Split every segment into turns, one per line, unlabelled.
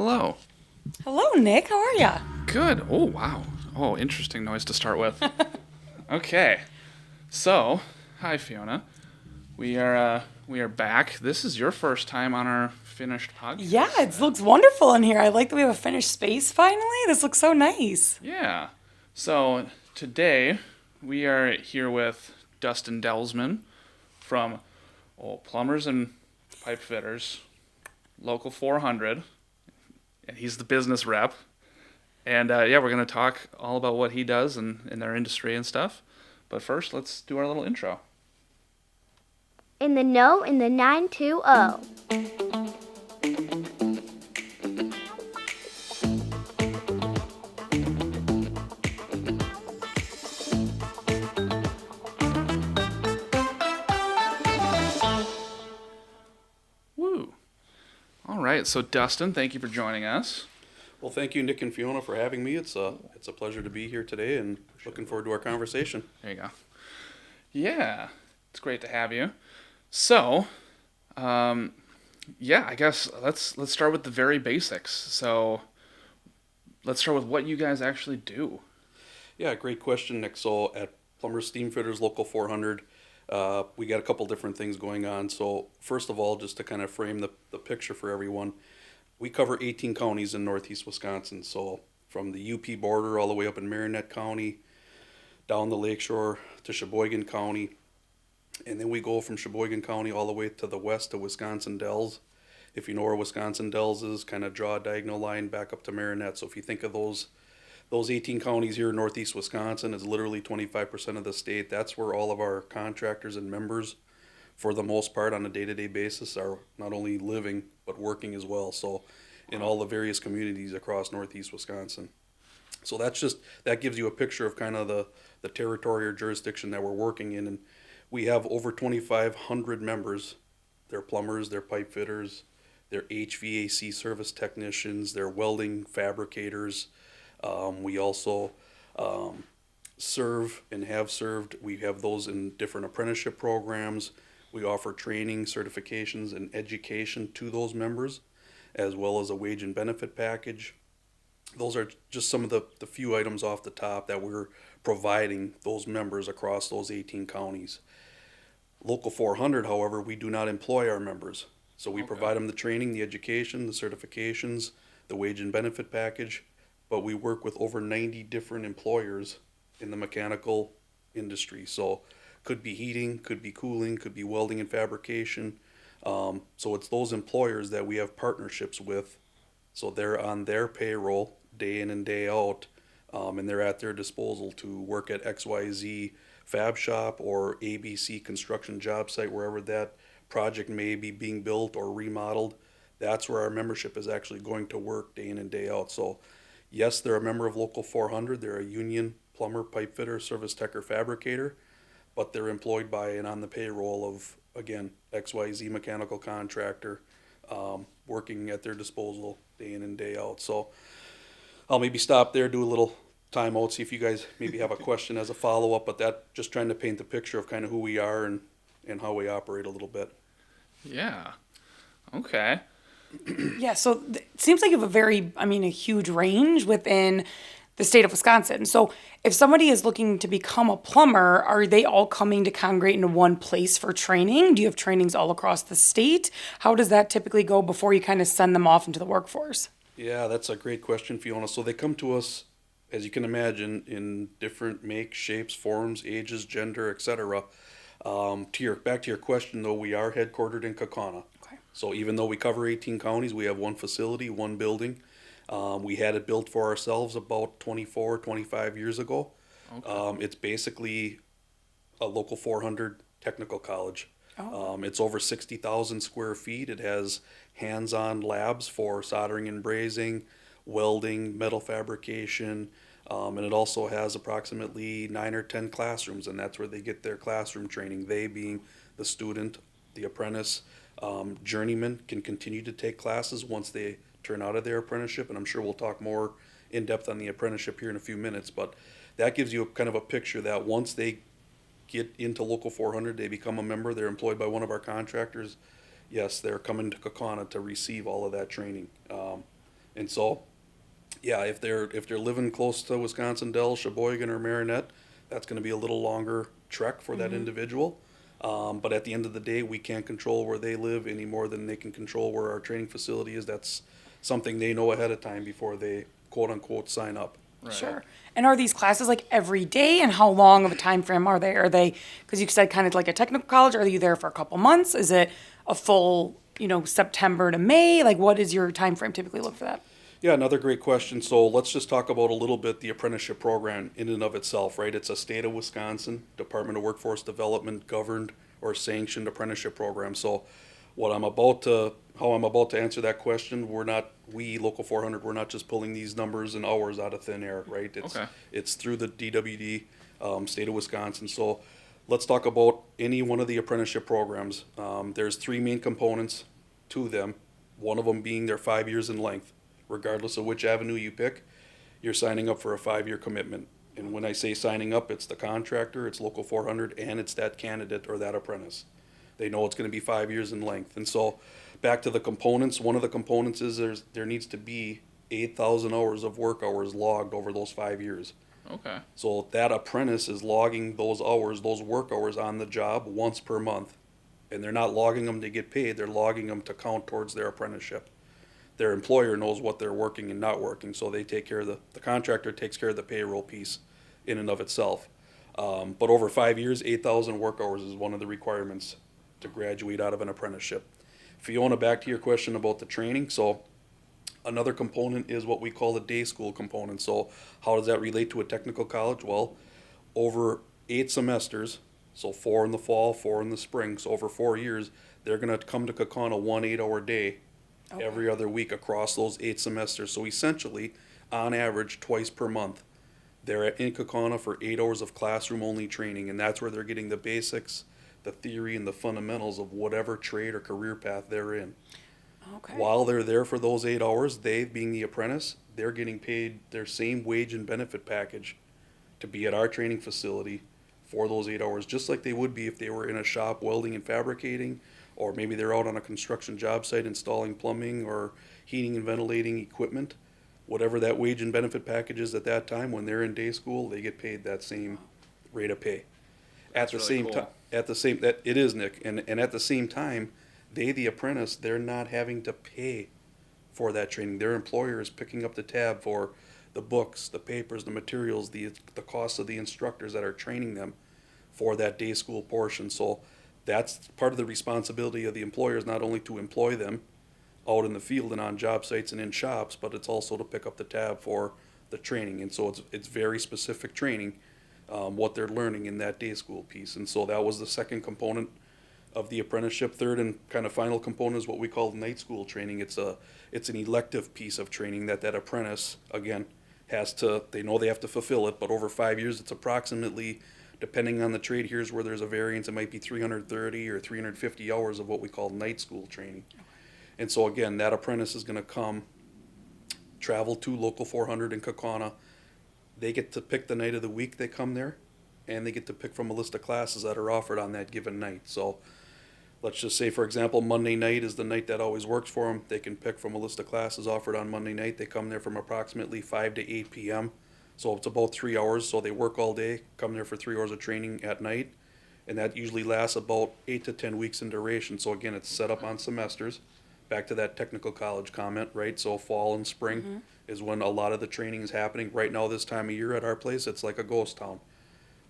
Hello.
Hello, Nick. How are ya?
Good. Oh, wow. Oh, interesting noise to start with. Okay. So, hi Fiona. We are back. This is your first time on our finished
Yeah,
podcast
it
set.
looks wonderful in here. I like that we have a finished space finally. This looks so nice.
Yeah. So, today we are here with Dustin Delsman from Plumbers and Pipe Fitters, Local 400, and he's the business rep. And yeah, we're going to talk all about what he does in their industry and stuff. But first, let's do our little intro.
In the know in the 920.
Woo. All right, so Dustin, thank you for joining us.
Well, thank you, Nick and Fiona, for having me. It's a pleasure to be here today, and looking forward to our conversation.
There you go. Yeah, it's great to have you. So, yeah, I guess let's start with the very basics. So, let's start with what you guys actually do.
Yeah, great question, Nick. So at Plumber Steam Fitters Local 400, we got a couple different things going on. So first of all, just to kind of frame the picture for everyone, we cover 18 counties in northeast Wisconsin. So from the UP border all the way up in Marinette County, down the lakeshore to Sheboygan County, and then we go from Sheboygan County all the way to the west to Wisconsin Dells. If you know where Wisconsin Dells is, kind of draw a diagonal line back up to Marinette. So if you think of those 18 counties here in northeast Wisconsin is literally 25% of the state. That's where all of our contractors and members, for the most part, on a day-to-day basis, are not only living but working as well. So in all the various communities across northeast Wisconsin. So that gives you a picture of kind of the territory or jurisdiction that we're working in. And we have over 2,500 members. They're plumbers, they're pipe fitters, they're HVAC service technicians, they're welding fabricators. We also serve and have served. We have those in different apprenticeship programs. We offer training, certifications, and education to those members, as well as a wage and benefit package. Those are just some of the few items off the top that we're providing those members across those 18 counties. Local 400, however, we do not employ our members. So we provide them the training, the education, the certifications, the wage and benefit package, but we work with over 90 different employers in the mechanical industry. So could be heating, could be cooling, could be welding and fabrication. So it's those employers that we have partnerships with. So they're on their payroll day in and day out, and they're at their disposal to work at XYZ fab shop or ABC construction job site, wherever that project may be being built or remodeled. That's where our membership is actually going to work day in and day out. So yes, they're a member of Local 400. They're a union plumber, pipe fitter, service tech, or fabricator, but they're employed by and on the payroll of, again, XYZ mechanical contractor, working at their disposal day in and day out. So I'll maybe stop there, do a little timeout, see if you guys maybe have a question as a follow-up, but that just trying to paint the picture of kind of who we are and how we operate a little bit.
Yeah. Okay.
Yeah, so it seems like you have a huge range within the state of Wisconsin. So if somebody is looking to become a plumber, are they all coming to congregate into one place for training? Do you have trainings all across the state? How does that typically go before you kind of send them off into the workforce?
Yeah, that's a great question, Fiona. So they come to us, as you can imagine, in different makes, shapes, forms, ages, gender, etc. Back to your question, though, we are headquartered in Kaukauna.
Okay.
So even though we cover 18 counties, we have one facility, one building. We had it built for ourselves about 24, 25 years ago.
Okay.
It's basically a Local 400 technical college.
Oh.
It's over 60,000 square feet. It has hands-on labs for soldering and brazing, welding, metal fabrication, and it also has approximately 9 or 10 classrooms, and that's where they get their classroom training. They being the student, the apprentice. Journeymen can continue to take classes once they turn out of their apprenticeship, and I'm sure we'll talk more in depth on the apprenticeship here in a few minutes, but that gives you kind of a picture that once they get into Local 400, they become a member, they're employed by one of our contractors. Yes, they're coming to Kaukauna to receive all of that training. And so, yeah, if they're living close to Wisconsin Dells, Sheboygan, or Marinette, that's going to be a little longer trek for that individual. But at the end of the day, we can't control where they live any more than they can control where our training facility is. That's something they know ahead of time before they quote unquote sign up.
Right.
Sure. And are these classes like every day, and how long of a time frame are they? Are they, because you said kind of like a technical college, are you there for a couple months? Is it a full, September to May? Like, what is your time frame typically look for that?
Yeah, another great question. So let's just talk about a little bit the apprenticeship program in and of itself, right? It's a state of Wisconsin Department of Workforce Development governed or sanctioned apprenticeship program. So how I'm about to answer that question, we Local 400, we're not just pulling these numbers and hours out of thin air, right?
Okay.
It's through the DWD, state of Wisconsin. So let's talk about any one of the apprenticeship programs. There's three main components to them, one of them being they're 5 years in length. Regardless of which avenue you pick, you're signing up for a 5-year commitment. And when I say signing up, it's the contractor, it's Local 400, and it's that candidate or that apprentice. They know it's going to be 5 years in length. And so back to the components, one of the components is there needs to be 8,000 hours of work hours logged over those 5 years.
Okay.
So that apprentice is logging those hours, those work hours on the job once per month. And they're not logging them to get paid, they're logging them to count towards their apprenticeship. Their employer knows what they're working and not working, so they take care of the contractor takes care of the payroll piece in and of itself. But over 5 years, 8,000 work hours is one of the requirements to graduate out of an apprenticeship. Fiona, back to your question about the training. So another component is what we call the day school component. So how does that relate to a technical college? Well, over 8 semesters, so 4 in the fall, 4 in the spring, so over 4 years, they're going to come to Kaukauna 1 8-hour day every other week across those 8 semesters. So essentially, on average, twice per month, they're in Kaukauna for 8 hours of classroom only training, and that's where they're getting the basics, the theory, and the fundamentals of whatever trade or career path they're in.
Okay.
While they're there for those 8 hours, they, being the apprentice, they're getting paid their same wage and benefit package to be at our training facility for those 8 hours, just like they would be if they were in a shop welding and fabricating, or maybe they're out on a construction job site installing plumbing or heating and ventilating equipment. Whatever that wage and benefit package is at that time, when they're in day school, they get paid that same rate of pay. At the same time, that it is, Nick, and at the same time, they, the apprentice, they're not having to pay for that training. Their employer is picking up the tab for the books, the papers, the materials, the cost of the instructors that are training them for that day school portion. So that's part of the responsibility of the employer, is not only to employ them out in the field and on job sites and in shops, but it's also to pick up the tab for the training. And so it's very specific training, what they're learning in that day school piece. And so that was the second component of the apprenticeship. Third and kind of final component is what we call night school training. It's an elective piece of training that apprentice, again, they know they have to fulfill it, but over 5 years, it's approximately, depending on the trade, here's where there's a variance, it might be 330 or 350 hours of what we call night school training. And so again, that apprentice is going to travel to Local 400 in Kaukauna. They get to pick the night of the week they come there, and they get to pick from a list of classes that are offered on that given night. So let's just say, for example, Monday night is the night that always works for them. They can pick from a list of classes offered on Monday night. They come there from approximately 5 to 8 p.m. So it's about 3 hours. So they work all day, come there for 3 hours of training at night. And that usually lasts about 8 to 10 weeks in duration. So again, it's set up on semesters. Back to that technical college comment, right? So fall and spring is when a lot of the training is happening. Right now, this time of year at our place, it's like a ghost town.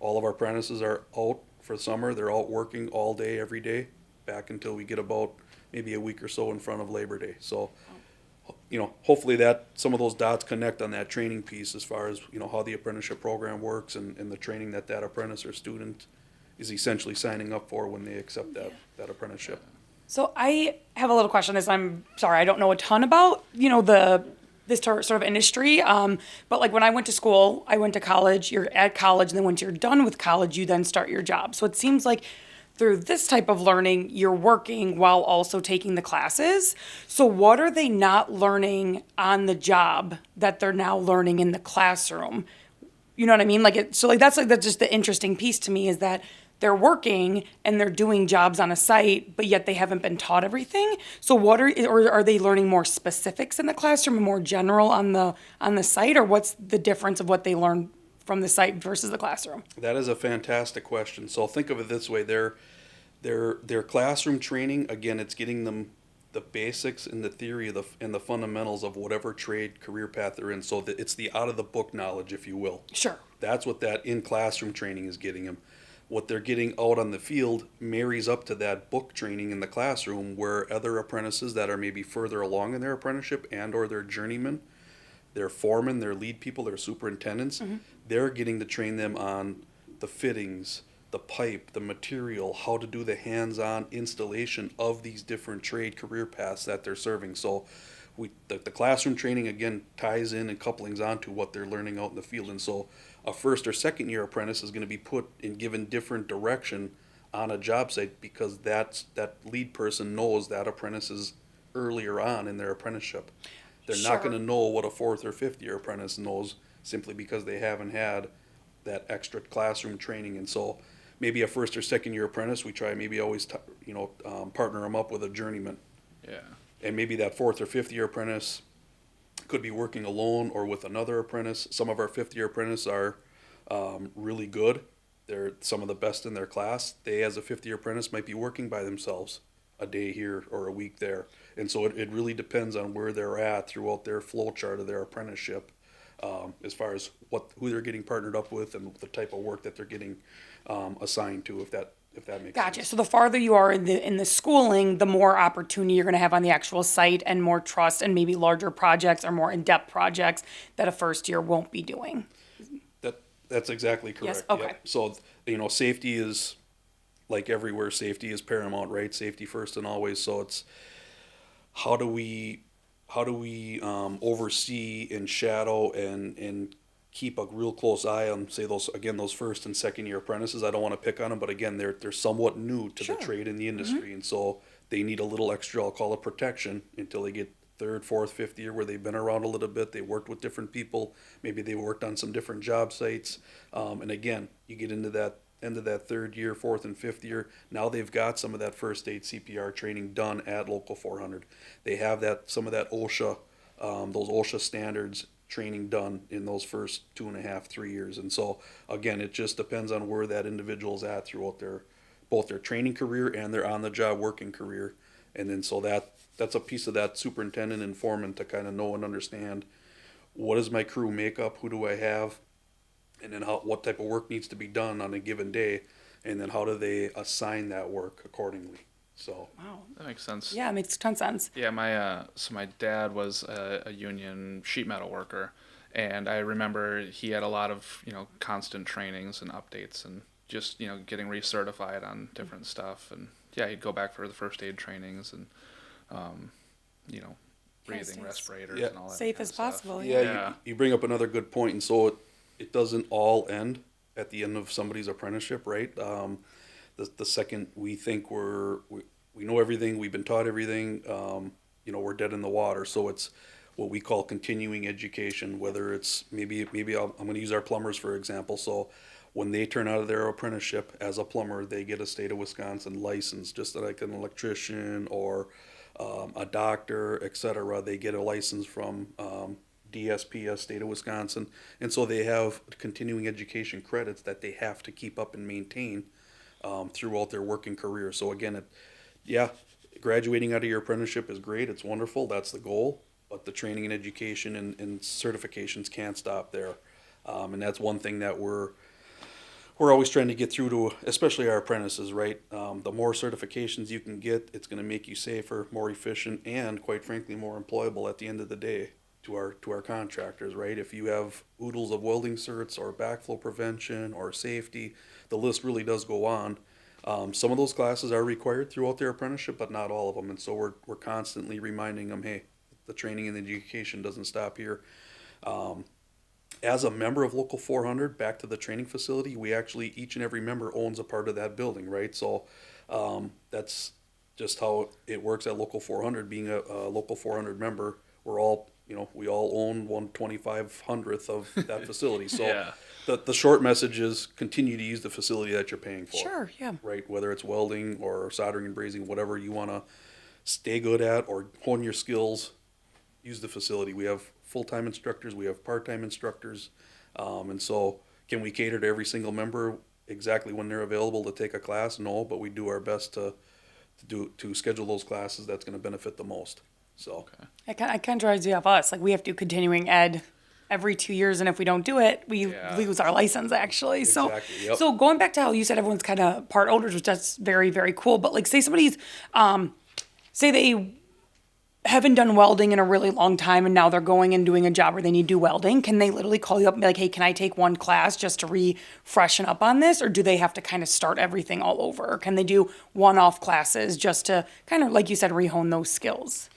All of our apprentices are out for summer. They're out working all day, every day, back until we get about maybe a week or so in front of Labor Day. So, hopefully that some of those dots connect on that training piece as far as, how the apprenticeship program works and the training that apprentice or student is essentially signing up for when they accept that apprenticeship.
So I have a little question. I'm sorry, I don't know a ton about, this sort of industry. But like when I went to school, I went to college, you're at college, and then once you're done with college, you then start your job. So it seems like through this type of learning, you're working while also taking the classes. So what are they not learning on the job that they're now learning in the classroom? You know what I mean? That's just the interesting piece to me, is that they're working and they're doing jobs on a site, but yet they haven't been taught everything. So or are they learning more specifics in the classroom and more general on the site, or what's the difference of what they learn from the site versus the classroom?
That is a fantastic question. So think of it this way: their classroom training, again, it's getting them the basics and the theory and the fundamentals of whatever trade career path they're in. So that it's the out of the book knowledge, if you will.
Sure.
That's what that in classroom training is getting them. What they're getting out on the field marries up to that book training in the classroom, where other apprentices that are maybe further along in their apprenticeship and or their journeymen, their foremen, their lead people, their superintendents, they're getting to train them on the fittings, the pipe, the material, how to do the hands-on installation of these different trade career paths that they're serving. So the classroom training, again, ties in and couplings onto what they're learning out in the field. And so a first or second year apprentice is going to be put and given different direction on a job site, because that lead person knows that apprentices earlier on in their apprenticeship. They're not going to know what a fourth or fifth year apprentice knows, simply because they haven't had that extra classroom training. And so maybe a first or second year apprentice, we try maybe always partner them up with a journeyman.
Yeah.
And maybe that fourth or fifth year apprentice could be working alone or with another apprentice. Some of our fifth year apprentices are really good. They're some of the best in their class. They, as a fifth year apprentice, might be working by themselves a day here or a week there. And so it really depends on where they're at throughout their flow chart of their apprenticeship, as far as who they're getting partnered up with and the type of work that they're getting assigned to, if that makes
Gotcha.
sense.
So the farther you are in the schooling, the more opportunity you're going to have on the actual site, and more trust, and maybe larger projects or more in-depth projects that a first year won't be doing.
That's exactly correct.
Yes, okay.
Yep. So, safety is, like everywhere, safety is paramount, right? Safety first and always. So it's how do we oversee and shadow and keep a real close eye on, say, those first and second year apprentices. I don't want to pick on them, but again, they're somewhat new to the trade in the industry, and so they need a little extra, I'll call it, protection until they get third, fourth, fifth year, where they've been around a little bit, they worked with different people, maybe they worked on some different job sites, and again, you get into that end of that third year, fourth and fifth year, now they've got some of that first aid CPR training done at Local 400. They have some of that OSHA, those OSHA standards training done in those first 2.5, 3 years. And so again, it just depends on where that individual's at throughout both their training career and their on-the-job working career. And then so that's a piece of that superintendent and foreman to kind of know and understand, what is my crew makeup, who do I have, and then what type of work needs to be done on a given day, and then how do they assign that work accordingly. So
Wow.
That makes sense.
Yeah, it makes a ton of sense.
Yeah, my dad was a union sheet metal worker, and I remember he had a lot of constant trainings and updates, and just getting recertified on different stuff, and yeah, he'd go back for the first aid trainings and breathing respirators and all that.
Safe
kind
as
of stuff.
possible.
yeah, you bring up another good point, and so it doesn't all end at the end of somebody's apprenticeship, right? The second we think we know everything, we've been taught everything, we're dead in the water. So it's what we call continuing education, whether it's maybe I'm going to use our plumbers for example. So when they turn out of their apprenticeship as a plumber, they get a state of Wisconsin license, just like an electrician or a doctor, etc. They get a license from DSPS, state of Wisconsin, and so they have continuing education credits that they have to keep up and maintain throughout their working career. So again, graduating out of your apprenticeship is great. It's wonderful. That's the goal. But the training and education and certifications can't stop there. And that's one thing that we're always trying to get through to, especially our apprentices, right? The more certifications you can get, it's going to make you safer, more efficient, and quite frankly, more employable at the end of the day to our contractors, right? If you have oodles of welding certs or backflow prevention or safety, the list really does go on. Some of those classes are required throughout their apprenticeship, but not all of them. And so we're constantly reminding them, hey, the training and the education doesn't stop here. As a member of Local 400, back to the training facility, we actually, each and every member owns a part of that building, right? So that's just how it works at Local 400. Being a Local 400 member, we're all we all own 1/2500th of that facility. So
Yeah.
the short message is continue to use the facility that you're paying for.
Sure, yeah.
Right? Whether it's welding or soldering and brazing, whatever you want to stay good at or hone your skills, use the facility. We have full-time instructors, we have part-time instructors. And so can we cater to every single member exactly when they're available to take a class? No, but we do our best to schedule those classes that's going to benefit the most. So
It kind of drives you off us. Like, we have to do continuing ed every 2 years, and if we don't do it, we
Yeah.
lose our license, actually.
Exactly, yep.
So going back to how you said everyone's kind of part owners, which that's very, very cool. But like, say somebody's, say they haven't done welding in a really long time, and now they're going and doing a job where they need to do welding. Can they literally call you up and be like, hey, can I take one class just to refreshen up on this? Or do they have to kind of start everything all over? Or can they do one-off classes just to kind of, like you said, rehone those skills?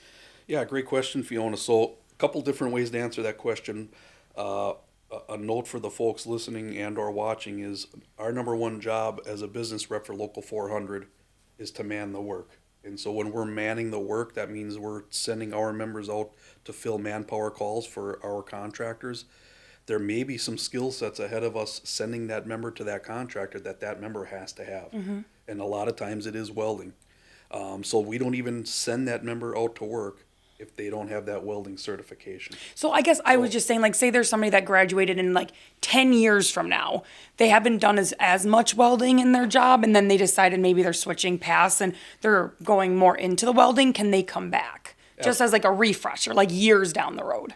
yeah, great question, Fiona. So a couple different ways to answer that question. A note for the folks listening and or watching is our number one job as a business rep for Local 400 is to man the work. And so when we're manning the work, that means we're sending our members out to fill manpower calls for our contractors. There may be some skill sets ahead of us sending that member to that contractor that member has to have. And a lot of times it is welding. So we don't even send that member out to work if they don't have that welding certification.
So I guess I was just saying, like, say there's somebody that graduated in like 10 years from now. They haven't done as much welding in their job, and then they decided maybe they're switching paths and they're going more into the welding. Can they come back? Just as like a refresher, like years down the road?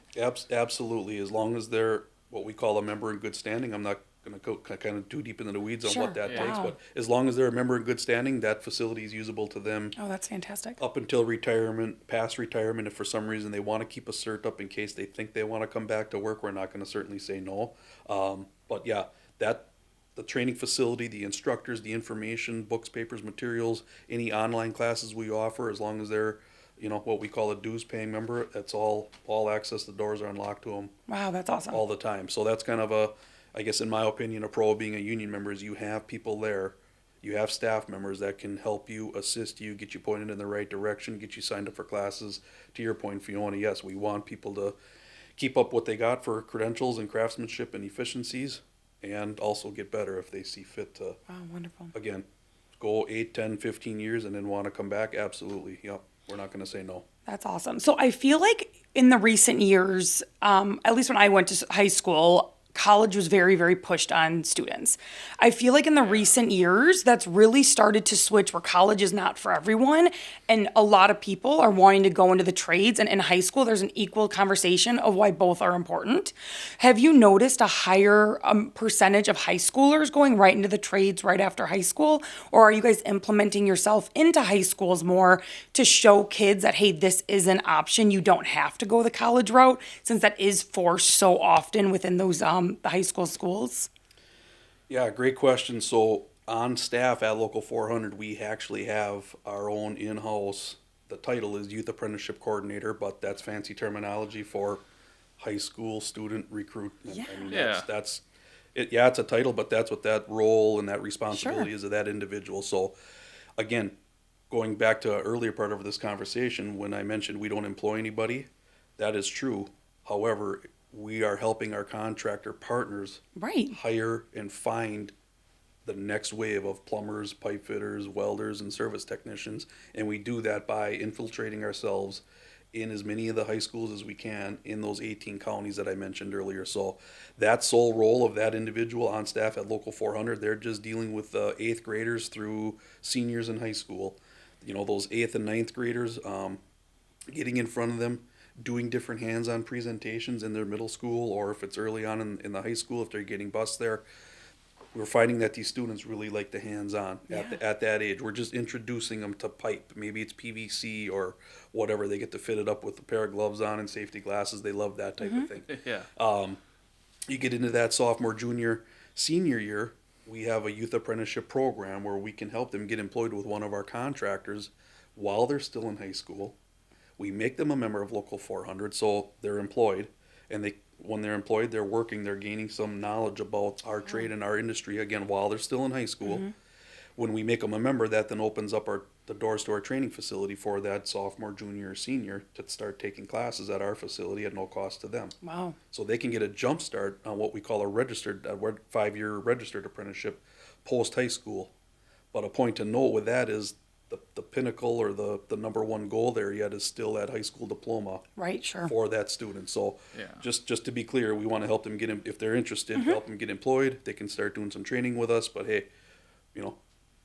Absolutely. As long as they're what we call a member in good standing. I'm not going to go kind of too deep into the weeds on
Sure.
what that takes,
Wow.
but as long as they're a member in good standing, that facility is usable to them
Oh, that's fantastic.
up until retirement, past retirement. If for some reason they want to keep a cert up in case they think they want to come back to work, we're not going to certainly say no. But yeah, the training facility, the instructors, the information, books, papers, materials, any online classes we offer, as long as they're, what we call a dues paying member, that's all access. The doors are unlocked to them
Wow, that's awesome.
all the time. So that's kind of I guess in my opinion, a pro of being a union member is you have people there. You have staff members that can help you, assist you, get you pointed in the right direction, get you signed up for classes. To your point, Fiona, yes, we want people to keep up what they got for credentials and craftsmanship and efficiencies, and also get better if they see fit to,
Wow, wonderful.
again, go 8, 10, 15 years and then want to come back. Absolutely. Yep. We're not going to say no.
That's awesome. So I feel like in the recent years, at least when I went to high school, college was very, very pushed on students. I feel like in the recent years, that's really started to switch where college is not for everyone. And a lot of people are wanting to go into the trades. And in high school, there's an equal conversation of why both are important. Have you noticed a higher percentage of high schoolers going right into the trades right after high school? Or are you guys implementing yourself into high schools more to show kids that, hey, this is an option. You don't have to go the college route, since that is forced so often within those the high school schools?
Yeah, great question. So on staff at Local 400, we actually have our own in-house. The title is Youth Apprenticeship Coordinator, but that's fancy terminology for high school student recruitment.
Yeah.
I mean,
Yeah.
that's it. Yeah, it's a title, but that's what that role and that responsibility
Sure.
is of that individual. So again, going back to an earlier part of this conversation, when I mentioned we don't employ anybody, that is true. However, we are helping our contractor partners
Right.
hire and find the next wave of plumbers, pipe fitters, welders, and service technicians. And we do that by infiltrating ourselves in as many of the high schools as we can in those 18 counties that I mentioned earlier. So that sole role of that individual on staff at Local 400, they're just dealing with the 8th graders through seniors in high school. Those 8th and 9th graders, getting in front of them, doing different hands-on presentations in their middle school, or if it's early on in the high school, if they're getting bused there. We're finding that these students really like the hands-on at that age. We're just introducing them to pipe. Maybe it's PVC or whatever. They get to fit it up with a pair of gloves on and safety glasses. They love that type of thing.
Yeah.
You get into that sophomore, junior, senior year, we have a youth apprenticeship program where we can help them get employed with one of our contractors while they're still in high school. We make them a member of Local 400, so they're employed, and when they're employed, they're working, they're gaining some knowledge about our trade and our industry, again, while they're still in high school. when we make them a member, that then opens up the doors to our training facility for that sophomore, junior, or senior to start taking classes at our facility at no cost to them.
Wow.
So they can get a jump start on what we call a 5-year registered apprenticeship post high school. But a point to note with that is the pinnacle or the number one goal there yet is still that high school diploma
Right, sure.
for that student. So
Yeah.
just to be clear, we want to help them get in, if they're interested, help them get employed. They can start doing some training with us. But hey, you know,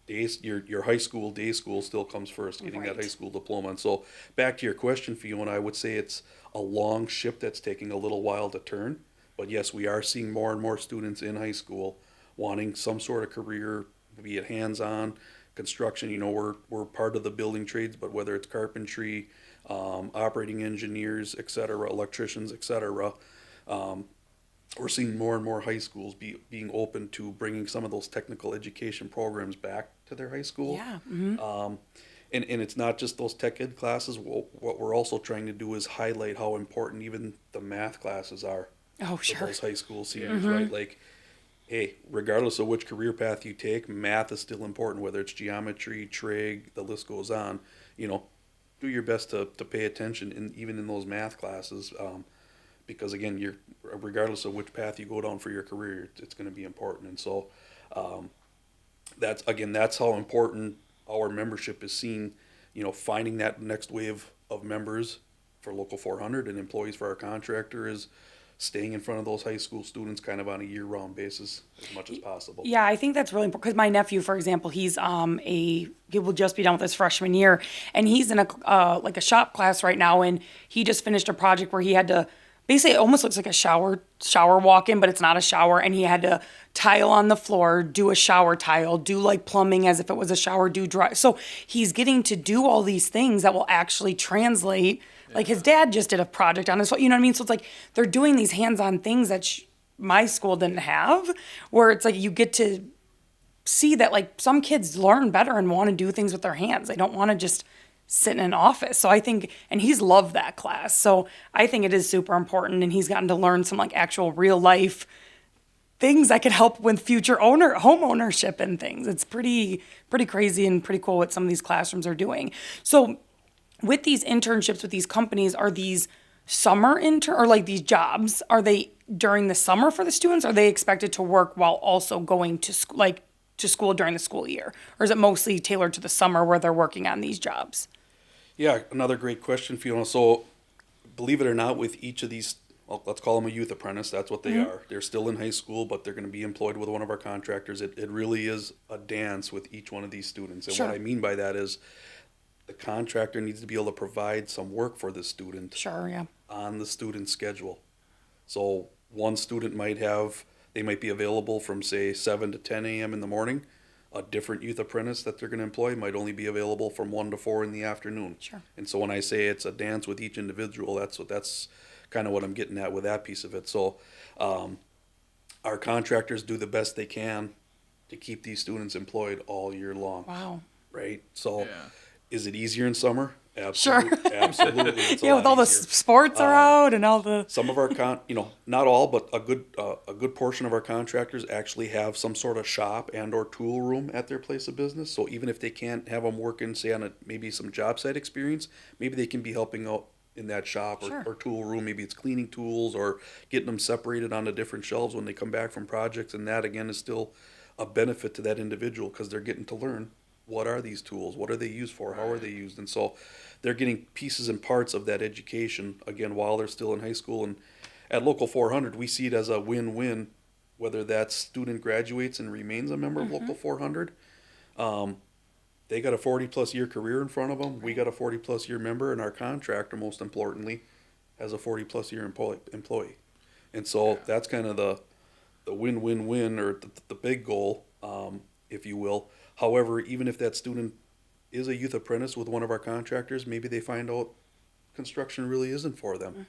your high school day school still comes first, getting that
Right.
high school diploma. And so back to your question, Fiona, I would say it's a long ship that's taking a little while to turn. But yes, we are seeing more and more students in high school wanting some sort of career, be it hands-on, construction. You know, we're part of the building trades, but whether it's carpentry, operating engineers, et cetera, electricians, et cetera, we're seeing more and more high schools being open to bringing some of those technical education programs back to their high school.
Yeah.
And it's not just those tech ed classes. What we're also trying to do is highlight how important even the math classes are
Oh,
for
sure.
those high school seniors, right? Like, hey, regardless of which career path you take, math is still important, whether it's geometry, trig, the list goes on. You know, do your best to pay attention even in those math classes, because again, regardless of which path you go down for your career, it's going to be important. And so that's how important our membership is seen. You know, finding that next wave of members for Local 400 and employees for our contractor is staying in front of those high school students kind of on a year-round basis as much as possible.
Yeah, I think that's really important because my nephew, for example, he will just be done with his freshman year, and he's in like a shop class right now, and he just finished a project where he had to basically, it almost looks like a shower walk-in, but it's not a shower, and he had to tile on the floor, do a shower tile, do like plumbing as if it was a shower, do dry. So he's getting to do all these things that will actually translate. Like his dad just did a project on his, you know what I mean? So it's like they're doing these hands-on things that my school didn't have, where it's like you get to see that like some kids learn better and want to do things with their hands. They don't want to just sit in an office. So I think, and he's loved that class. So I think it is super important, and he's gotten to learn some like actual real life things that could help with future home ownership and things. It's pretty crazy and pretty cool what some of these classrooms are doing. So with these internships with these companies, are these summer or like these jobs, are they during the summer for the students? Are they expected to work while also going to school during the school year? Or is it mostly tailored to the summer where they're working on these jobs?
Yeah, another great question, Fiona. So believe it or not, with each of these, well, let's call them a youth apprentice, that's what they are. They're still in high school, but they're going to be employed with one of our contractors. It really is a dance with each one of these students. And
Sure.
what I mean by that is the contractor needs to be able to provide some work for the student
Sure, yeah.
on the student's schedule. So one student might be available from say 7 to 10 a.m. in the morning. A different youth apprentice that they're going to employ might only be available from 1 to 4 in the afternoon.
Sure.
And so when I say it's a dance with each individual, that's kind of what I'm getting at with that piece of it. So our contractors do the best they can to keep these students employed all year long.
Wow.
Right? So
Yeah.
is it easier in summer? Absolutely.
Sure.
Absolutely. It's a
Yeah,
lot
with all the
easier.
sports are out and all the.
Some of our not all, but a good portion of our contractors actually have some sort of shop and or tool room at their place of business. So even if they can't have them working, say on maybe some job site experience, maybe they can be helping out in that shop
Sure.
or tool room. Maybe it's cleaning tools or getting them separated onto different shelves when they come back from projects. And that again is still a benefit to that individual because they're getting to learn what are these tools, what are they used for, how are they used, and so they're getting pieces and parts of that education again while they're still in high school. And at Local 400, we see it as a win-win, whether that student graduates and remains a member of Local 400. They got a 40-plus year career in front of them. We got a 40-plus year member, and our contractor, most importantly, has a 40-plus year employee. And so that's kind of the win-win-win, or the big goal, if you will. However, even if that student is a youth apprentice with one of our contractors, maybe they find out construction really isn't for them.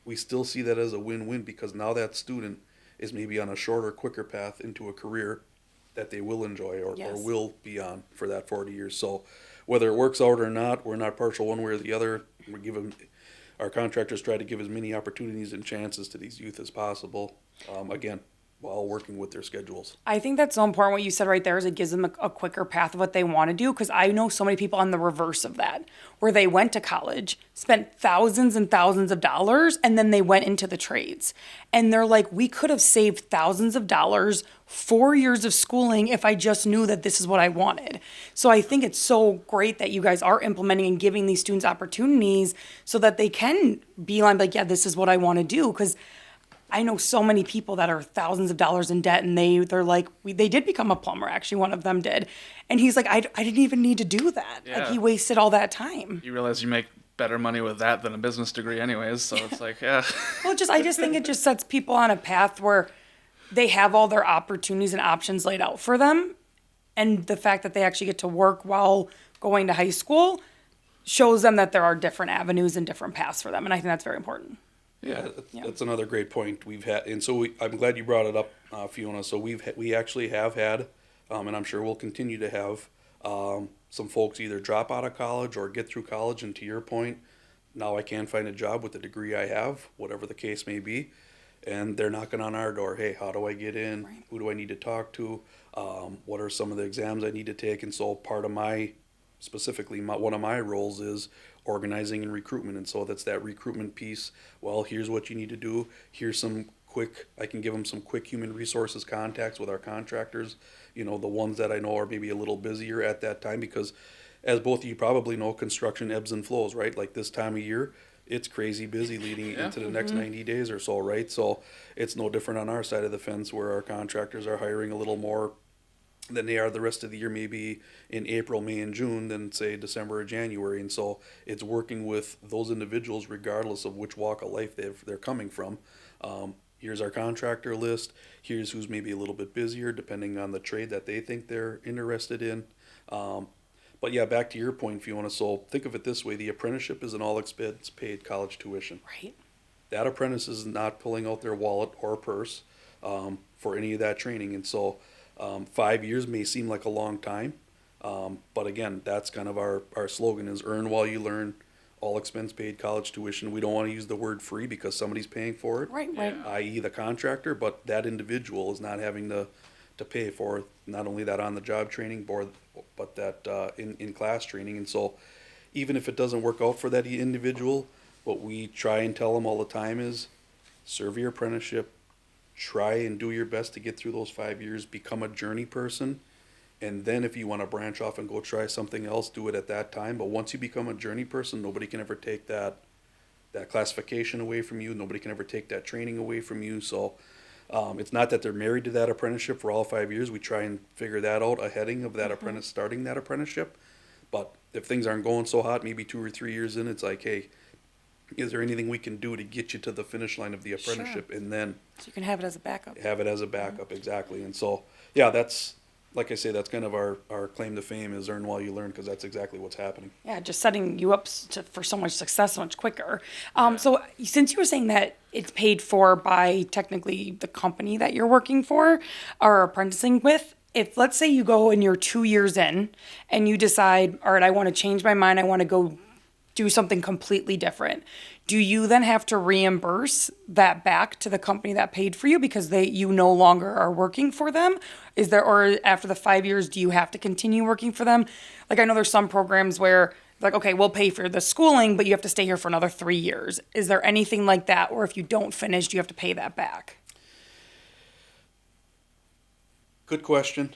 We still see that as a win-win because now that student is maybe on a shorter, quicker path into a career that they will enjoy or
Yes.
will be on for that 40 years. So whether it works out or not, we're not partial one way or the other. Our contractors try to give as many opportunities and chances to these youth as possible. Again, while working with their schedules.
I think that's so important what you said right there is it gives them a quicker path of what they want to do, because I know so many people on the reverse of that, where they went to college, spent thousands and thousands of dollars, and then they went into the trades. And they're like, we could have saved thousands of dollars, 4 years of schooling, if I just knew that this is what I wanted. So I think it's so great that you guys are implementing and giving these students opportunities so that they can be like, yeah, this is what I want to do. Because I know so many people that are thousands of dollars in debt, and they're like, they did become a plumber. Actually, one of them did. And he's like, I didn't even need to do that.
Yeah.
Like, he wasted all that time.
You realize you make better money with that than a business degree anyways, so it's like, yeah.
Well, I just think it just sets people on a path where they have all their opportunities and options laid out for them. And the fact that they actually get to work while going to high school shows them that there are different avenues and different paths for them. And I think that's very important.
Yeah, that's another great point we've had, and so I'm glad you brought it up, Fiona. So we actually have had, and I'm sure we'll continue to have, some folks either drop out of college or get through college, and to your point, now I can find a job with the degree I have, whatever the case may be, and they're knocking on our door. Hey, how do I get in?
Right.
Who do I need to talk to? What are some of the exams I need to take? And so part of one of my roles is organizing and recruitment, and so that's that recruitment piece. Well, here's what you need to do. I can give them some quick human resources contacts with our contractors, the ones that I know are maybe a little busier at that time, because as both of you probably know, construction ebbs and flows, right? Like this time of year, it's crazy busy leading into the next 90 days or so, right? So it's no different on our side of the fence, where our contractors are hiring a little more than they are the rest of the year, maybe in April, May, and June, than say December or January. And so it's working with those individuals regardless of which walk of life they're coming from. Here's our contractor list. Here's who's maybe a little bit busier depending on the trade that they think they're interested in. But yeah, back to your point, Fiona. So think of it this way: the apprenticeship is an all expense paid college tuition.
Right.
That apprentice is not pulling out their wallet or purse for any of that training. And so 5 years may seem like a long time, but again, that's kind of our slogan is earn while you learn, all expense paid college tuition. We don't want to use the word free because somebody's paying for it,
Right.
i.e. the contractor, but that individual is not having to pay for not only that on the job training board, but that in class training. And so even if it doesn't work out for that individual, what we try and tell them all the time is serve your apprenticeship, try and do your best to get through those 5 years, become a journey person, and then if you want to branch off and go try something else, do it at that time. But once you become a journey person, nobody can ever take that classification away from you. Nobody can ever take that training away from you. So it's not that they're married to that apprenticeship for all 5 years. We try and figure that out ahead of that apprentice starting that apprenticeship. But if things aren't going so hot, maybe 2 or 3 years in, it's like, hey, is there anything we can do to get you to the finish line of the apprenticeship? And then
So you can have it as a backup.
have it as a backup, exactly. And so, yeah, that's, like I say, that's kind of our claim to fame is earn while you learn, because that's exactly what's happening.
Yeah, just setting you up for so much success so much quicker. So since you were saying that it's paid for by technically the company that you're working for or apprenticing with, if let's say you go and you're 2 years in and you decide, all right, I want to change my mind, I want to go do something completely different, do you then have to reimburse that back to the company that paid for you because you no longer are working for them? Or after the 5 years, do you have to continue working for them? Like, I know there's some programs where like, okay, we'll pay for the schooling, but you have to stay here for another 3 years. Is there anything like that? Or if you don't finish, do you have to pay that back?
Good question.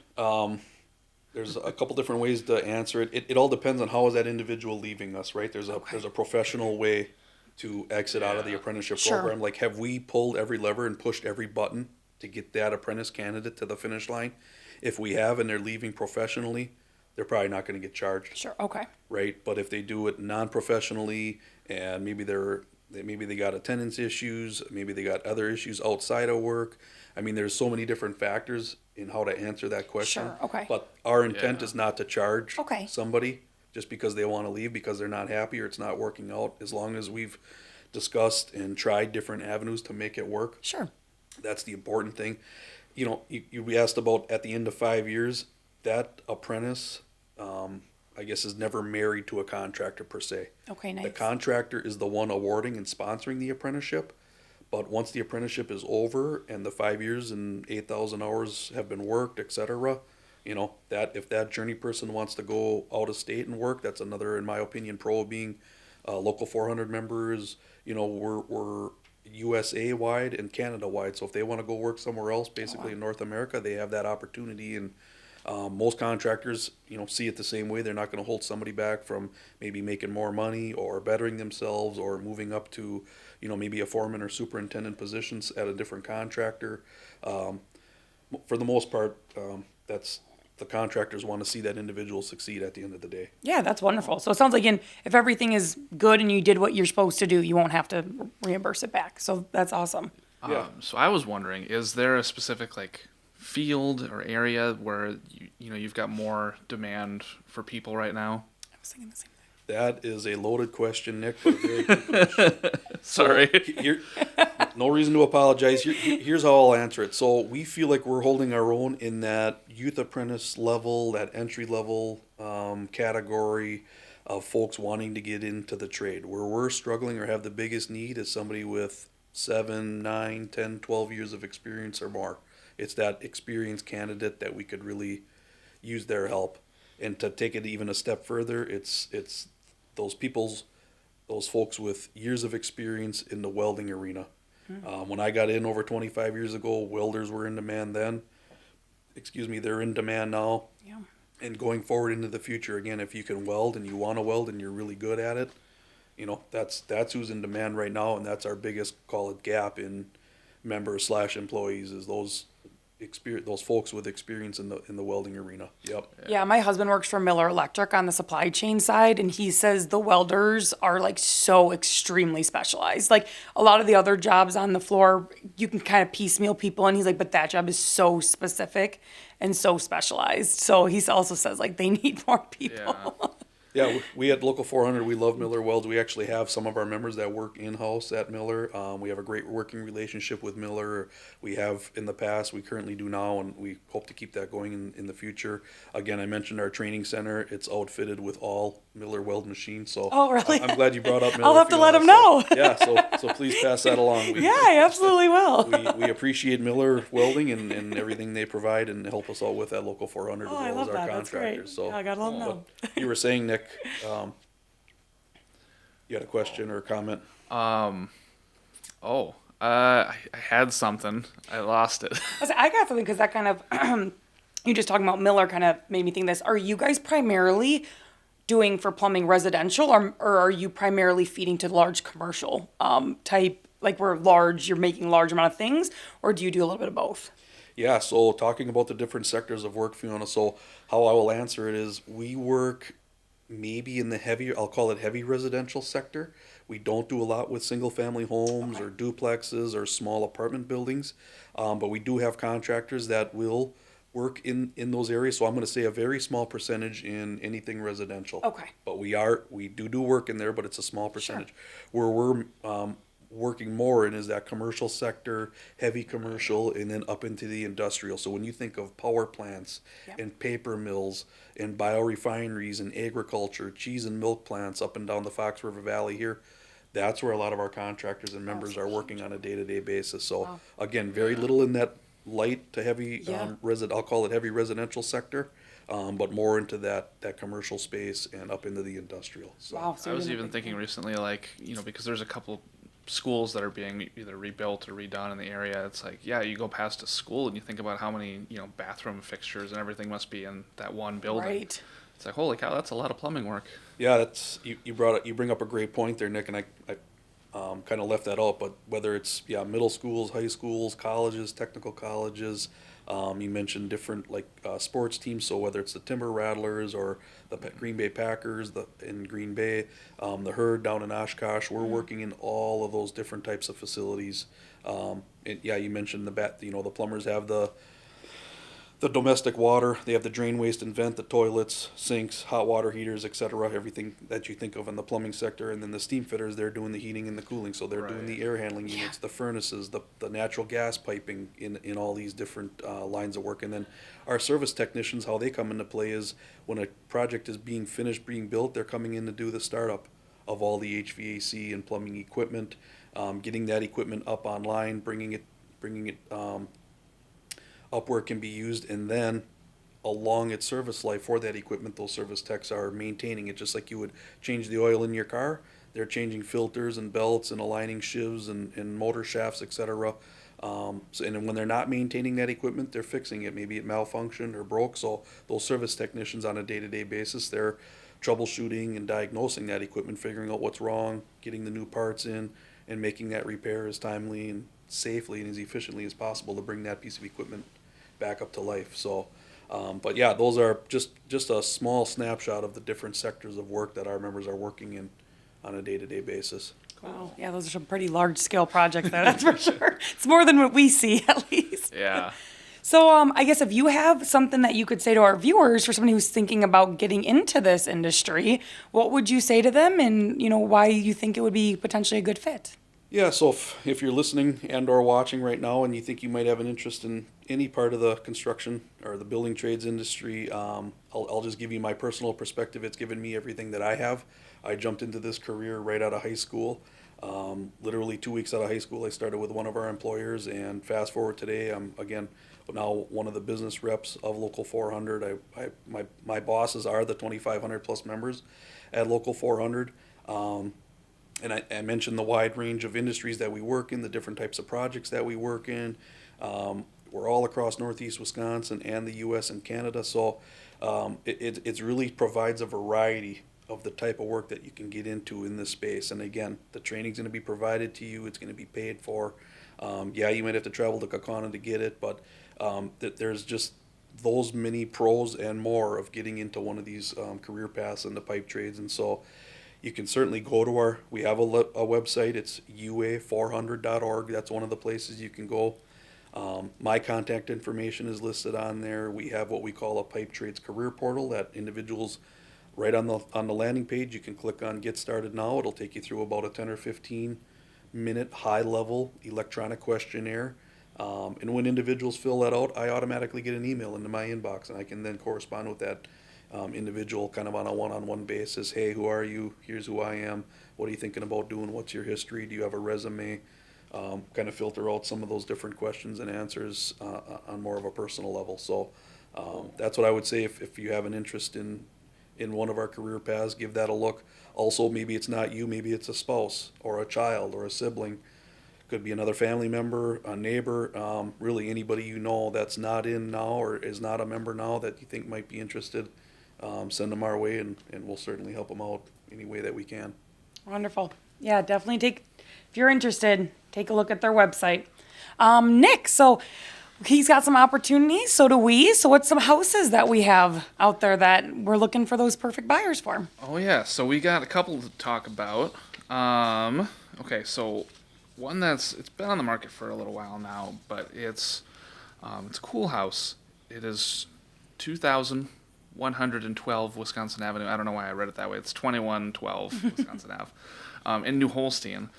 There's a couple different ways to answer it. It all depends on how is that individual leaving us, right? There's a professional way to exit out of the apprenticeship
Sure.
program. Like, have we pulled every lever and pushed every button to get that apprentice candidate to the finish line? If we have and they're leaving professionally, they're probably not going to get charged.
Sure, okay.
Right? But if they do it non-professionally and maybe they got attendance issues, maybe they got other issues outside of work. I mean, there's so many different factors in how to answer that question.
Sure, okay.
But our intent is not to charge
Okay.
somebody just because they want to leave because they're not happy or it's not working out. As long as we've discussed and tried different avenues to make it work.
Sure.
That's the important thing. You know, you asked about at the end of 5 years, that apprentice, I guess, is never married to a contractor per se.
Okay, nice.
The contractor is the one awarding and sponsoring the apprenticeship, But once the apprenticeship is over and the 5 years and 8,000 hours have been worked, etc., that if that journey person wants to go out of state and work, that's another, in my opinion, pro of being local 400 members. We're USA wide and Canada wide. So if they want to go work somewhere else, basically in North America, they have that opportunity. And most contractors, see it the same way. They're not going to hold somebody back from maybe making more money or bettering themselves or moving up to, maybe a foreman or superintendent positions at a different contractor. For the most part, that's the contractors want to see that individual succeed at the end of the day.
Yeah, that's wonderful. So it sounds like if everything is good and you did what you're supposed to do, you won't have to reimburse it back. So that's awesome.
Yeah.
So I was wondering, is there a specific field or area where you've got more demand for people right now?
I was thinking the same thing.
That is a loaded question, Nick, but a very good question.
Sorry.
No reason to apologize. Here's how I'll answer it. So we feel like we're holding our own in that youth apprentice level, that entry level category of folks wanting to get into the trade. Where we're struggling or have the biggest need is somebody with 7, 9, 10, 12 years of experience or more. It's that experienced candidate that we could really use their help. And to take it even a step further, it's those folks with years of experience in the welding arena. When I got in over 25 years ago, welders were in demand then. They're in demand now.
Yeah.
And going forward into the future, again, if you can weld and you want to weld and you're really good at it, that's who's in demand right now, and that's our biggest, call it, gap in members/employees, is those folks with experience in the welding arena. Yep.
Yeah, my husband works for Miller Electric on the supply chain side, and he says the welders are so extremely specialized. A lot of the other jobs on the floor, you can kind of piecemeal people, and he's like, but that job is so specific and so specialized. So he also says they need more people.
Yeah.
Yeah, we at Local 400, we love Miller Welds. We actually have some of our members that work in-house at Miller. We have a great working relationship with Miller. We have in the past, we currently do now, and we hope to keep that going in the future. Again, I mentioned our training center. It's outfitted with all Miller Weld machines. So
Oh, really?
I'm glad you brought up Miller.
I'll have to let
Fiona.
him know.
Yeah, so please pass that along.
Yeah, I absolutely will.
We appreciate Miller Welding and everything they provide and help us out with at Local 400
Oh,
as
I
well
love
as our
that. That's great.
contractors. So
Yeah, I gotta let him know.
you were saying, Nick, you had a question or a comment?
I had something. I lost it.
I got something because that kind of, you just talking about Miller kind of made me think this. Are you guys primarily doing for plumbing residential, or are you primarily feeding to large commercial type, where you're making large amount of things, or do you do a little bit of both?
Yeah, so talking about the different sectors of work, Fiona, so how I will answer it is we work maybe in the I'll call it heavy residential sector. We don't do a lot with single family homes or duplexes or small apartment buildings, but we do have contractors that will work in those areas. So I'm going to say a very small percentage in anything residential.
Okay.
But we do work in there, but it's a small percentage. Where we're working more in is that commercial sector, heavy commercial, and then up into the industrial. So when you think of power plants and paper mills and biorefineries and agriculture, cheese and milk plants up and down the Fox River Valley here, that's where a lot of our contractors and members are working on a day-to-day basis. So again, very little in that light to heavy I'll call it heavy residential sector, but more into that commercial space and up into the industrial. So.
Wow.
I was even thinking recently, because there's a couple schools that are being either rebuilt or redone in the area. It's you go past a school and you think about how many, bathroom fixtures and everything must be in that one building.
Right.
It's holy cow, that's a lot of plumbing work.
Yeah, that's you bring up a great point there, Nick, and I kind of left that out. But whether it's middle schools, high schools, colleges, technical colleges, you mentioned different sports teams. So whether it's the Timber Rattlers or the Green Bay Packers in Green Bay, the Herd down in Oshkosh, we're working in all of those different types of facilities. You mentioned the plumbers have the domestic water, they have the drain, waste, and vent, the toilets, sinks, hot water heaters, etc., everything that you think of in the plumbing sector. And then the steam fitters, they're doing the heating and the cooling. So they're doing the air handling units, the furnaces, the natural gas piping in all these different lines of work. And then our service technicians, how they come into play is when a project is being finished, being built, they're coming in to do the startup of all the HVAC and plumbing equipment. getting that equipment up online, bringing it up where it can be used, and then along its service life for that equipment, those service techs are maintaining it just like you would change the oil in your car. They're changing filters and belts and aligning shivs and motor shafts, etc. And then when they're not maintaining that equipment, they're fixing it. Maybe it malfunctioned or broke. So those service technicians on a day-to-day basis, they're troubleshooting and diagnosing that equipment, figuring out what's wrong, getting the new parts in, and making that repair as timely and safely and as efficiently as possible to bring that piece of equipment back up to life. So, but yeah, those are just a small snapshot of the different sectors of work that our members are working in on a day-to-day basis.
Wow. Yeah, those are some pretty large scale projects there, that's for sure. It's more than what we see, at least.
Yeah.
So I guess if you have something that you could say to our viewers for somebody who's thinking about getting into this industry, what would you say to them, and why you think it would be potentially a good fit?
Yeah, so if you're listening and or watching right now and you think you might have an interest in any part of the construction or the building trades industry, I'll just give you my personal perspective. It's given me everything that I have. I jumped into this career right out of high school. Literally 2 weeks out of high school, I started with one of our employers, and fast forward today, I'm again now one of the business reps of Local 400. My bosses are the 2,500 plus members at Local 400. And I mentioned the wide range of industries that we work in, the different types of projects that we work in. We're all across Northeast Wisconsin and the U.S. and Canada, so it really provides a variety of the type of work that you can get into in this space. And again, the training's going to be provided to you. It's going to be paid for. Yeah, you might have to travel to Kaukauna to get it, but there's just those many pros and more of getting into one of these career paths in the pipe trades. And so you can certainly go to we have a website. It's ua400.org. That's one of the places you can go. My contact information is listed on there. We have what we call a pipe trades career portal that individuals, right on the landing page, you can click on Get Started Now. It'll take you through about a 10 or 15 minute high level electronic questionnaire. And when individuals fill that out, I automatically get an email into my inbox, and I can then correspond with that individual kind of on a one-on-one basis. Hey, who are you? Here's who I am. What are you thinking about doing? What's your history? Do you have a resume? Kind of filter out some of those different questions and answers on more of a personal level. So that's what I would say if you have an interest in one of our career paths, give that a look. Also, maybe it's not you, maybe it's a spouse or a child or a sibling. Could be another family member, a neighbor, really anybody you know that's not in now or is not a member now that you think might be interested. Send them our way, and we'll certainly help them out any way that we can.
Wonderful. Yeah, definitely if you're interested, take a look at their website. Nick, so he's got some opportunities, so do we. So what's some houses that we have out there that we're looking for those perfect buyers for?
Oh, yeah. So we got a couple to talk about. Okay, so one it's been on the market for a little while now, but it's a cool house. It is 2,112 Wisconsin Avenue. I don't know why I read it that way. It's 2112 Wisconsin Ave in New Holstein.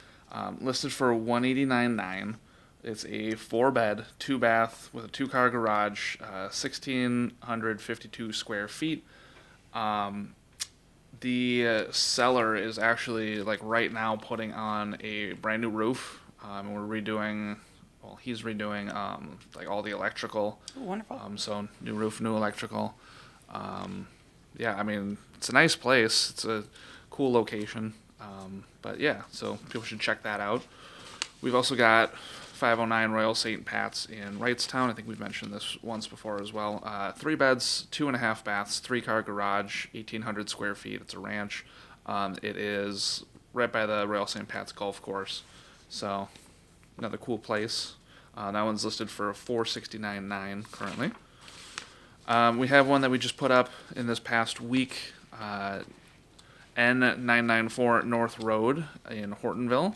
Listed for $189,900. It's a 4-bed, 2-bath with a 2-car garage, 1,652 square feet. The seller is actually right now putting on a brand new roof. He's redoing all the electrical.
Ooh, wonderful.
So new roof, new electrical. Yeah, I mean, it's a nice place. It's a cool location. But yeah, so people should check that out. We've also got 509 Royal St. Pat's in Wrightstown. I think we've mentioned this once before as well. 3 beds, 2.5 baths, 3-car garage, 1,800 square feet. It's a ranch. It is right by the Royal St. Pat's golf course. So another cool place. That one's listed for $469,900 currently. We have one that we just put up in this past week. N994 North Road in Hortonville.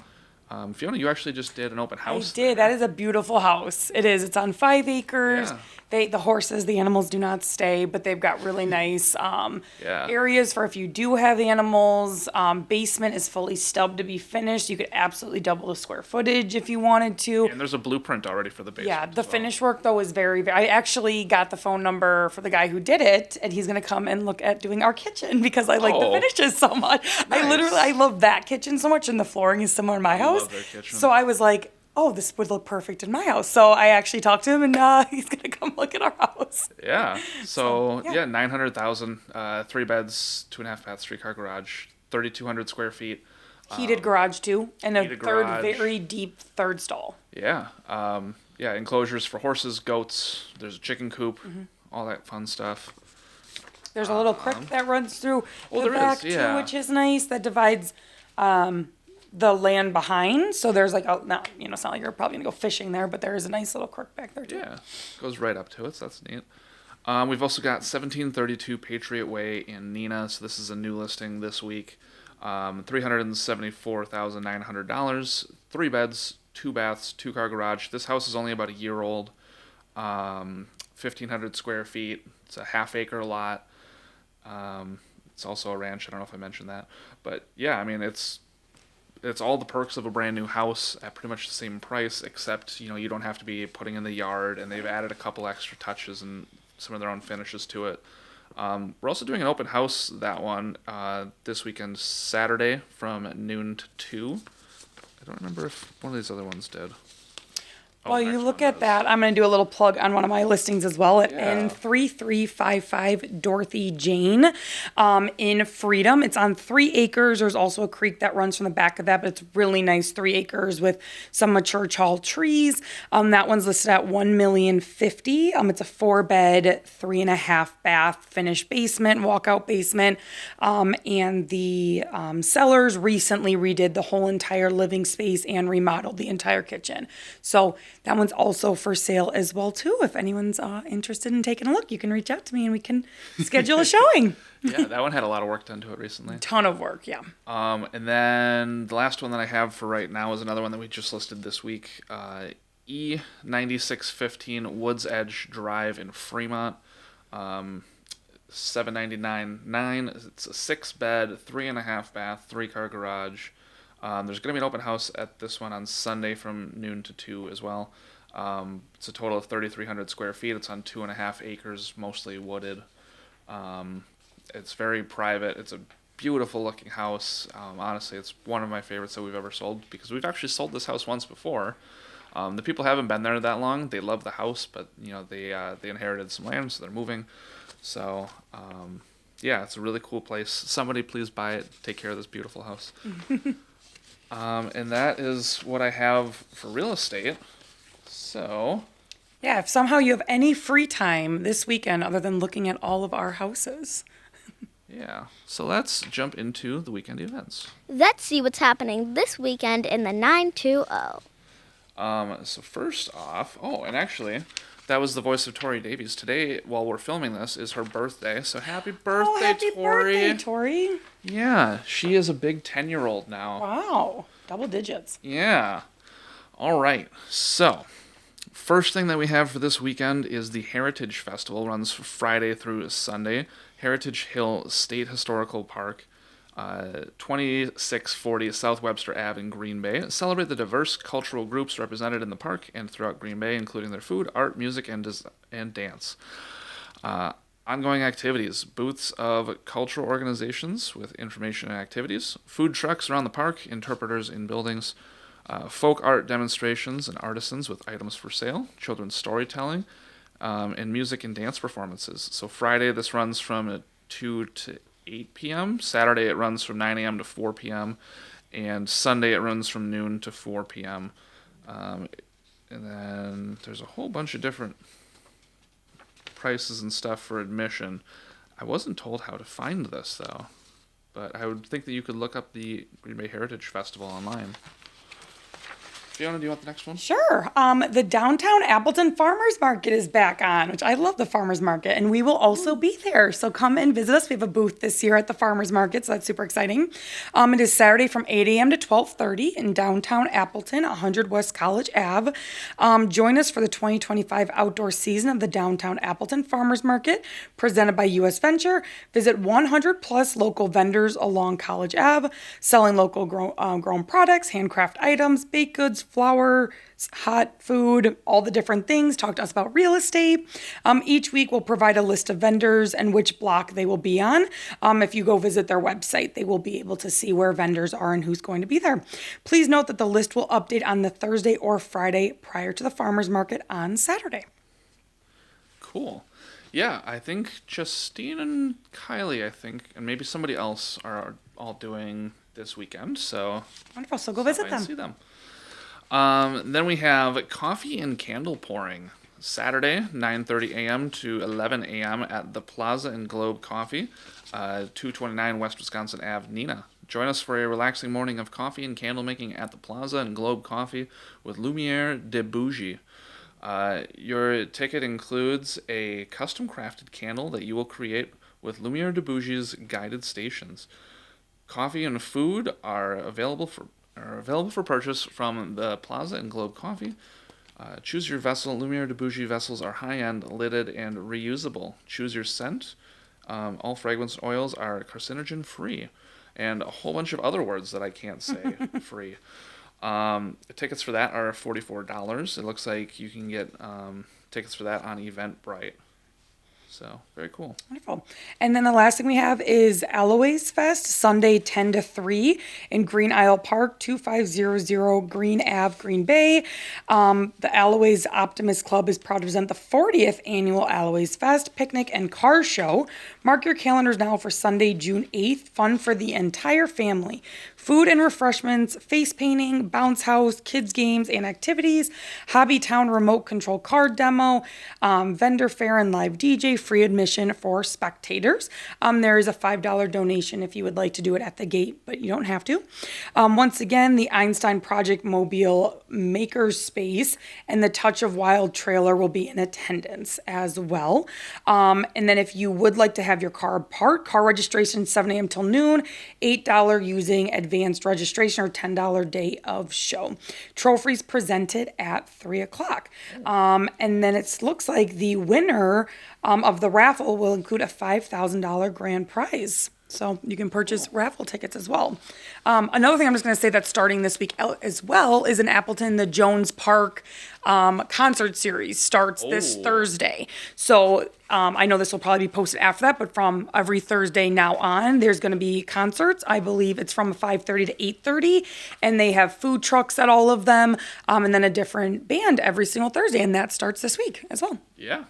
Fiona, you actually just did an open house.
I did.
There.
That is a beautiful house. It is. It's on 5 acres.
Yeah.
The horses, the animals do not stay, but they've got really nice
Yeah.
areas for if you do have animals. Basement is fully stubbed to be finished. You could absolutely double the square footage if you wanted to.
And there's a blueprint already for the basement.
Yeah, the
as well.
finish work though is I actually got the phone number for the guy who did it, and he's gonna come and look at doing our kitchen because I like the
Oh.
finishes so much.
Nice.
I love that kitchen so much, and the flooring is similar in my house.
love their kitchen.
So I was like, oh, this would look perfect in my house. So I actually talked to him, and he's gonna come look at our house.
Yeah. So,
yeah.
yeah, 900,000, 3 beds, 2.5 baths, 3-car garage, 3,200 square feet.
Heated garage too, and a
heated
third
garage.
very deep third stall.
Yeah. Yeah, enclosures for horses, goats. There's a chicken coop, all that fun stuff.
There's a little creek that runs through the
there is,
back
yeah.
too, which is nice. That divides the land behind. So there's like it's not like you're probably gonna go fishing there, but there is a nice little creek back there too.
Yeah, goes right up to it, so that's neat. We've also got 1732 Patriot Way in Neenah, so this is a new listing this week. $374,900, 3 beds, 2 baths, 2-car garage. This house is only about a year old. 1,500 square feet. It's a half-acre lot. It's also a ranch. I don't know if I mentioned that, but yeah, I mean it's all the perks of a brand new house at pretty much the same price, except you don't have to be putting in the yard, and they've added a couple extra touches and some of their own finishes to it. We're also doing an open house, that one, this weekend, Saturday from noon to 2. I don't remember if one of these other ones did.
While you
next
look
one
at
does.
that, I'm going to do a little plug on one of my listings as well at
Yeah.
N3355 Dorothy Jane in Freedom. It's on 3 acres. There's also a creek that runs from the back of that, but it's really nice 3 acres with some mature tall trees. That one's listed at $1,050,000. It's a 4-bed, 3.5 bath, finished basement, walkout basement, and the sellers recently redid the whole entire living space and remodeled the entire kitchen. So that one's also for sale as well too. If anyone's interested in taking a look, you can reach out to me and we can schedule a showing.
Yeah, that one had a lot of work done to it recently.
Ton of work, yeah.
And then the last one that I have for right now is another one that we just listed this week. E9615 Woods Edge Drive in Fremont. $799,900. It's a 6-bed, 3.5 bath, 3-car garage. There's going to be an open house at this one on Sunday from noon to 2 as well. It's a total of 3,300 square feet. It's on 2.5 acres, mostly wooded. It's very private. It's a beautiful looking house. Honestly, it's one of my favorites that we've ever sold because we've actually sold this house once before. The people haven't been there that long. They love the house, but they inherited some land, so they're moving. So yeah, it's a really cool place. Somebody please buy it. Take care of this beautiful house. And that is what I have for real estate. So
Yeah, if somehow you have any free time this weekend other than looking at all of our houses.
yeah, so let's jump into the weekend events.
Let's see what's happening this weekend in the 920.
So first off, and actually, that was the voice of Tori Davies. Today, while we're filming this, is her birthday. So happy birthday,
Oh, happy
Tori!
birthday, Tori.
Yeah, she is a big 10-year-old now.
Wow, double digits.
Yeah. All right. So, first thing that we have for this weekend is the Heritage Festival. Runs Friday through Sunday. Heritage Hill State Historical Park, 2640 South Webster Ave in Green Bay. Celebrate the diverse cultural groups represented in the park and throughout Green Bay, including their food, art, music, and dance. Ongoing activities, booths of cultural organizations with information and activities, food trucks around the park, interpreters in buildings, folk art demonstrations and artisans with items for sale, children's storytelling, and music and dance performances. So Friday, this runs from 2 to 8 p.m. Saturday, it runs from 9 a.m. to 4 p.m. And Sunday, it runs from noon to 4 p.m. And then there's a whole bunch of different prices and stuff for admission. I wasn't told how to find this, though. But I would think that you could look up the Green Bay Heritage Festival online. Fiona, do you want the next one?
Sure. The downtown Appleton Farmers Market is back on, which I love the Farmers Market, and we will also be there. So come and visit us. We have a booth this year at the Farmers Market, so that's super exciting. It is Saturday from 8 a.m. to 12:30 in downtown Appleton, 100 West College Ave. Join us for the 2025 outdoor season of the downtown Appleton Farmers Market, presented by U.S. Venture. Visit 100 plus local vendors along College Ave, selling local grown products, handcraft items, baked goods, flour, hot food, all the different things. Talk to us about real estate. Each week we'll provide a list of vendors and which block they will be on. If you go visit their website, they will be able to see where vendors are and who's going to be there. Please note that the list will update on the Thursday or Friday prior to the farmers market on Saturday.
Cool. Yeah, I think Justine and Kylie, and maybe somebody else are all doing this weekend. So
Wonderful. So go visit them.
See them. Then we have coffee and candle pouring. Saturday, 9:30 a.m. to 11 a.m. at the Plaza and Globe Coffee, 229 West Wisconsin Ave, Neenah. Join us for a relaxing morning of coffee and candle making at the Plaza and Globe Coffee with Lumiere de Bougie. Your ticket includes a custom crafted candle that you will create with Lumiere de Bougie's guided stations. Coffee and food are available for purchase from the Plaza and Globe Coffee. Choose your vessel. Lumiere de Bougie vessels are high-end, lidded, and reusable. Choose your scent. All fragrance oils are carcinogen-free. And a whole bunch of other words that I can't say free. The tickets for that are $44. It looks like you can get tickets for that on Eventbrite. So, very cool.
Wonderful. And then the last thing we have is Alloways Fest, Sunday 10 to 3 in Green Isle Park, 2500 Green Ave, Green Bay. The Alloways Optimist Club is proud to present the 40th annual Alloways Fest Picnic and Car Show. Mark your calendars now for Sunday, June 8th. Fun for the entire family. Food and refreshments, face painting, bounce house, kids games and activities, Hobby Town remote control car demo, vendor fair and live DJ, free admission for spectators. There is a $5 donation if you would like to do it at the gate, but you don't have to. Once again, the Einstein Project Mobile Maker's Space and the Touch of Wild trailer will be in attendance as well. And then if you would like to have your car parked, car registration 7 a.m. till noon, $8 using advanced registration or $10 day of show. Trophies presented at 3 o'clock. And then it looks like the winner of the raffle will include a $5,000 grand prize. So you can purchase raffle tickets as well. Another thing I'm just going to say that's starting this week as well is in Appleton, the Jones Park concert series starts this Thursday. So I know this will probably be posted after that, but from every Thursday now on, there's going to be concerts. I believe it's from 5:30 to 8:30, and they have food trucks at all of them, and then a different band every single Thursday, and that starts this week as well.
Yeah.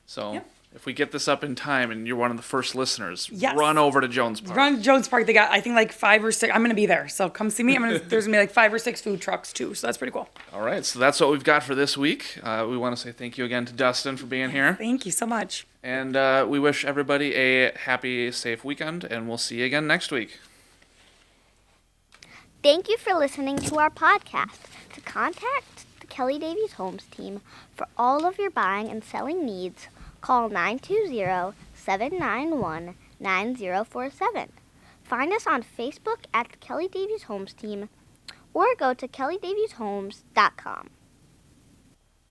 So if we get this up in time and you're one of the first listeners,
Yes.
run over to Jones Park.
Run to Jones Park. They got, I think, like 5 or 6. I'm going to be there, so come see me. There's going to be like 5 or 6 food trucks, too, so that's pretty cool.
All right, so that's what we've got for this week. We want to say thank you again to Dustin for being here.
Thank you so much.
And we wish everybody a happy, safe weekend, and we'll see you again next week.
Thank you for listening to our podcast. To contact the Kelly Davies Homes team for all of your buying and selling needs, call 920-791-9047. Find us on Facebook at the Kelly Davies Homes team or go to kellydavieshomes.com.